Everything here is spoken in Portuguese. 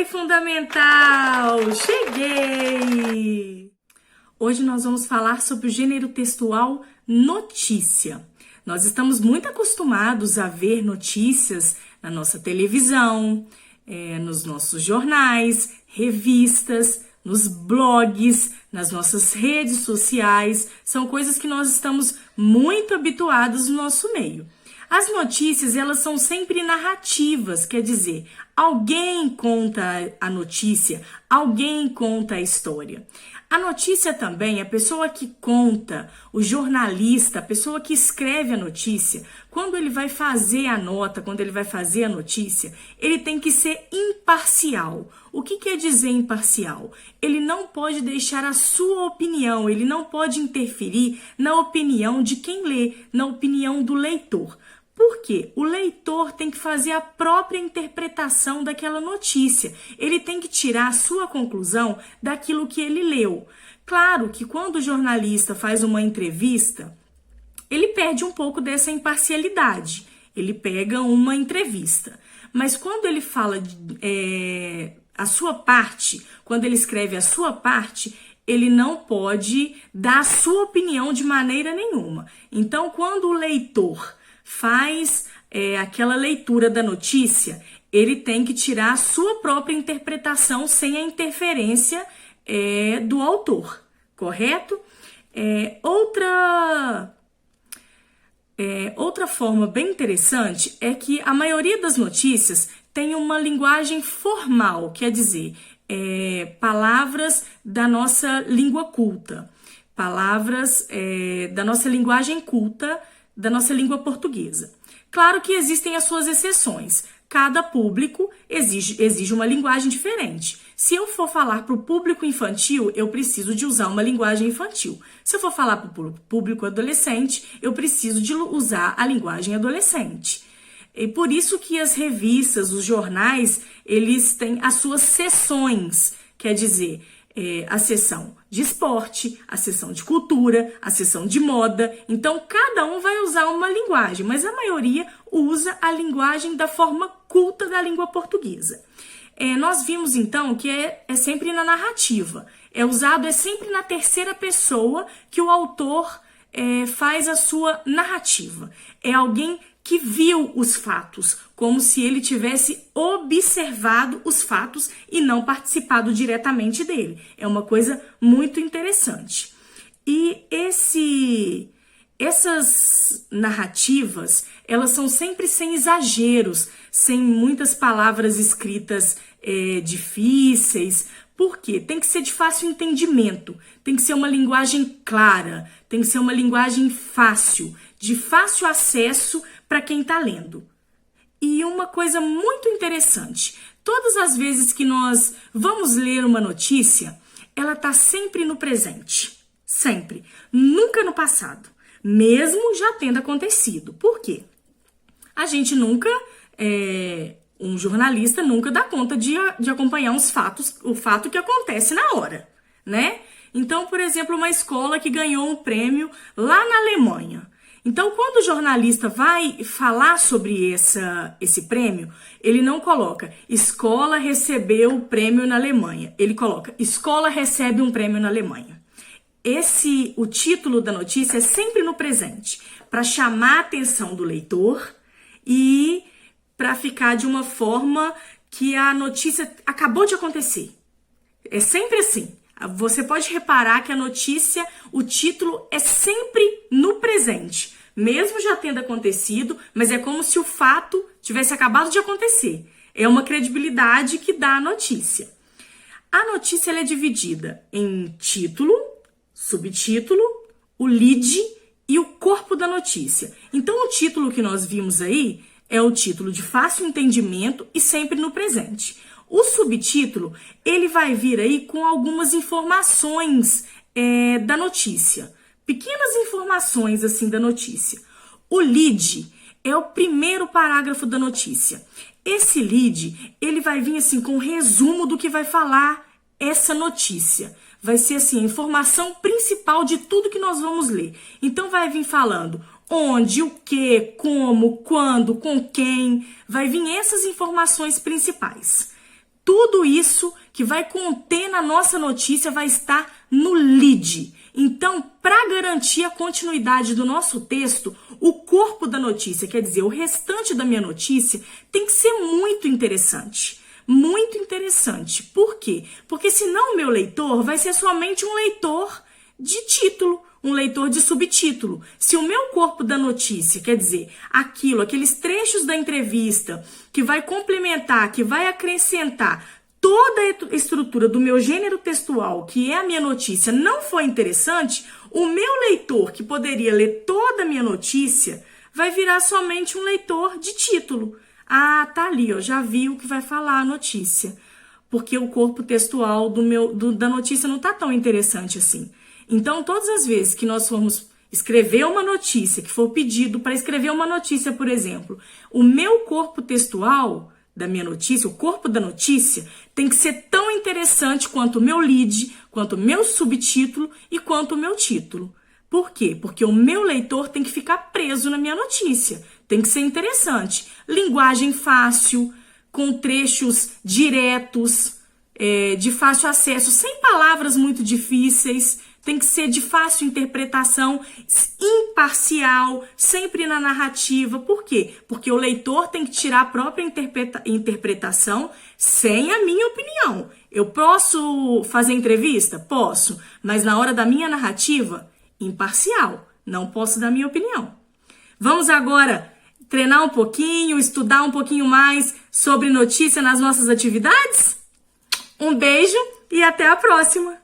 Oi, Fundamental! Cheguei! Hoje nós vamos falar sobre o gênero textual notícia. Nós estamos muito acostumados a ver notícias na nossa televisão, nos nossos jornais, revistas, nos blogs, nas nossas redes sociais. São coisas que nós estamos muito habituados no nosso meio. As notícias, elas são sempre narrativas, quer dizer, alguém conta a notícia, alguém conta a história. A notícia também, a pessoa que conta, o jornalista, a pessoa que escreve a notícia, quando ele vai fazer a nota, quando ele vai fazer a notícia, ele tem que ser imparcial. O que quer dizer imparcial? Ele não pode deixar a sua opinião, ele não pode interferir na opinião de quem lê, na opinião do leitor. Por quê? O leitor tem que fazer a própria interpretação daquela notícia. Ele tem que tirar a sua conclusão daquilo que ele leu. Claro que quando o jornalista faz uma entrevista, ele perde um pouco dessa imparcialidade. Ele pega uma entrevista. Mas quando ele fala a sua parte, quando ele escreve a sua parte, ele não pode dar a sua opinião de maneira nenhuma. Então, quando o leitor faz aquela leitura da notícia, ele tem que tirar a sua própria interpretação sem a interferência do autor, correto? Outra forma bem interessante é que a maioria das notícias tem uma linguagem formal, quer dizer, palavras da nossa língua culta, palavras da nossa linguagem culta, da nossa língua portuguesa. Claro que existem as suas exceções. Cada público exige uma linguagem diferente. Se eu for falar para o público infantil, eu preciso de usar uma linguagem infantil. Se eu for falar para o público adolescente, eu preciso de usar a linguagem adolescente. E por isso que as revistas, os jornais, eles têm as suas seções, quer dizer, a seção de esporte, a seção de cultura, a seção de moda. Então, cada um vai usar uma linguagem, mas a maioria usa a linguagem da forma culta da língua portuguesa. Nós vimos, então, que é sempre na narrativa. É sempre na terceira pessoa que o autor faz a sua narrativa. É alguém que viu os fatos, como se ele tivesse observado os fatos e não participado diretamente dele. É uma coisa muito interessante. E essas narrativas, elas são sempre sem exageros, sem muitas palavras escritas difíceis. Por quê? Tem que ser de fácil entendimento, tem que ser uma linguagem clara, tem que ser uma linguagem fácil, de fácil acesso para quem está lendo. E uma coisa muito interessante, todas as vezes que nós vamos ler uma notícia, ela está sempre no presente, sempre, nunca no passado, mesmo já tendo acontecido. Por quê? A gente nunca, um jornalista nunca dá conta de acompanhar o fato que acontece na hora, né? Então, por exemplo, uma escola que ganhou um prêmio lá na Alemanha. Então, quando o jornalista vai falar sobre esse prêmio, ele não coloca escola recebeu o prêmio na Alemanha. Ele coloca escola recebe um prêmio na Alemanha. O título da notícia é sempre no presente, para chamar a atenção do leitor e para ficar de uma forma que a notícia acabou de acontecer. É sempre assim. Você pode reparar que a notícia, o título é sempre no presente, mesmo já tendo acontecido, mas é como se o fato tivesse acabado de acontecer. É uma credibilidade que dá a notícia. A notícia ela é dividida em título, subtítulo, o lead e o corpo da notícia. Então, o título que nós vimos aí é o título de fácil entendimento e sempre no presente. O subtítulo, ele vai vir aí com algumas informações da notícia. Pequenas informações, assim, da notícia. O lead é o primeiro parágrafo da notícia. Esse lead, ele vai vir, assim, com um resumo do que vai falar essa notícia. Vai ser, assim, a informação principal de tudo que nós vamos ler. Então, vai vir falando onde, o que, como, quando, com quem. Vai vir essas informações principais. Tudo isso que vai conter na nossa notícia vai estar no lead. Então, para garantir a continuidade do nosso texto, o corpo da notícia, quer dizer, o restante da minha notícia, tem que ser muito interessante. Muito interessante. Por quê? Porque senão o meu leitor vai ser somente um leitor de título, um leitor de subtítulo. Se o meu corpo da notícia, quer dizer, aqueles trechos da entrevista que vai complementar, que vai acrescentar toda a estrutura do meu gênero textual, que é a minha notícia, não foi interessante, o meu leitor, que poderia ler toda a minha notícia, vai virar somente um leitor de título. Ah, tá ali, ó, já vi o que vai falar a notícia. Porque o corpo textual da notícia não tá tão interessante assim. Então, todas as vezes que nós formos escrever uma notícia, que for pedido para escrever uma notícia, por exemplo, o meu corpo textual da minha notícia, o corpo da notícia, tem que ser tão interessante quanto o meu lead, quanto o meu subtítulo e quanto o meu título. Por quê? Porque o meu leitor tem que ficar preso na minha notícia. Tem que ser interessante. Linguagem fácil, com trechos diretos, de fácil acesso, sem palavras muito difíceis. Tem que ser de fácil interpretação, imparcial, sempre na narrativa. Por quê? Porque o leitor tem que tirar a própria interpretação sem a minha opinião. Eu posso fazer entrevista? Posso. Mas na hora da minha narrativa, imparcial. Não posso dar minha opinião. Vamos agora treinar um pouquinho, estudar um pouquinho mais sobre notícia nas nossas atividades? Um beijo e até a próxima!